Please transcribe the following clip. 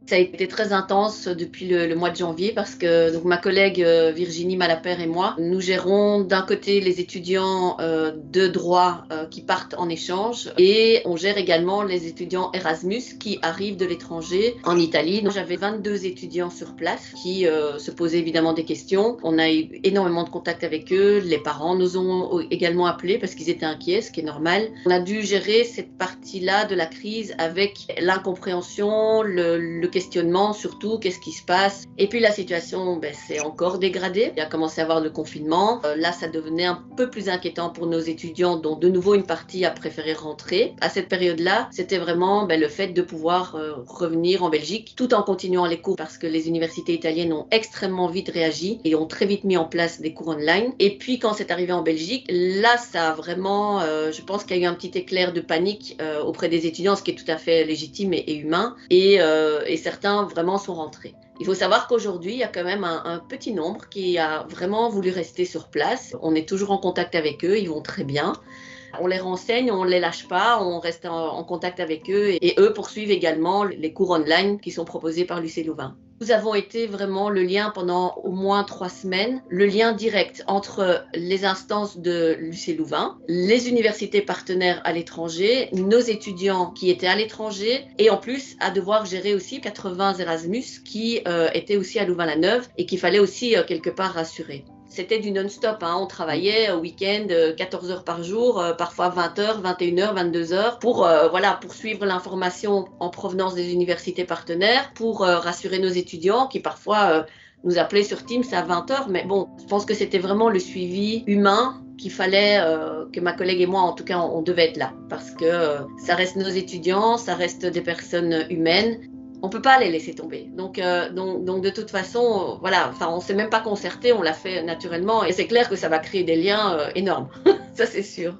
Ça a été très intense depuis le mois de janvier parce que donc ma collègue Virginie Malapert et moi, nous gérons d'un côté les étudiants de droit qui partent en échange et on gère également les étudiants Erasmus qui arrivent de l'étranger en Italie. Donc, j'avais 22 étudiants sur place qui se posaient évidemment des questions. On a eu énormément de contacts avec eux. Les parents nous ont également appelés parce qu'ils étaient inquiets, ce qui est normal. On a dû gérer cette partie-là de la crise avec l'incompréhension, le questionnement surtout, qu'est-ce qui se passe. Et puis la situation s'est encore dégradée. Il a commencé à avoir le confinement. Là, ça devenait un peu plus inquiétant pour nos étudiants, dont de nouveau une partie a préféré rentrer. À cette période-là, c'était vraiment le fait de pouvoir revenir en Belgique tout en continuant les cours parce que les universités italiennes ont extrêmement vite réagi et ont très vite mis en place des cours online. Et puis quand c'est arrivé en Belgique, là, ça a vraiment, je pense qu'il y a eu un petit éclair de panique auprès des étudiants, ce qui est tout à fait légitime et humain. Et certains vraiment sont rentrés. Il faut savoir qu'aujourd'hui, il y a quand même un petit nombre qui a vraiment voulu rester sur place. On est toujours en contact avec eux, ils vont très bien. On les renseigne, on ne les lâche pas, on reste en contact avec eux et eux poursuivent également les cours online qui sont proposés par l'UC Louvain. Nous avons été vraiment le lien pendant au moins 3 semaines, le lien direct entre les instances de l'UC Louvain, les universités partenaires à l'étranger, nos étudiants qui étaient à l'étranger et en plus à devoir gérer aussi 80 Erasmus qui étaient aussi à Louvain-la-Neuve et qu'il fallait aussi quelque part rassurer. C'était du non-stop, hein. On travaillait au week-end 14 heures par jour, parfois 20 heures, 21 heures, 22 heures pour suivre l'information en provenance des universités partenaires, pour rassurer nos étudiants qui parfois nous appelaient sur Teams à 20 heures. Mais bon, je pense que c'était vraiment le suivi humain qu'il fallait que ma collègue et moi, en tout cas, on devait être là parce que ça reste nos étudiants, ça reste des personnes humaines. On peut pas les laisser tomber. Donc de toute façon, voilà, enfin, on s'est même pas concerté, on l'a fait naturellement et c'est clair que ça va créer des liens énormes. Ça, c'est sûr.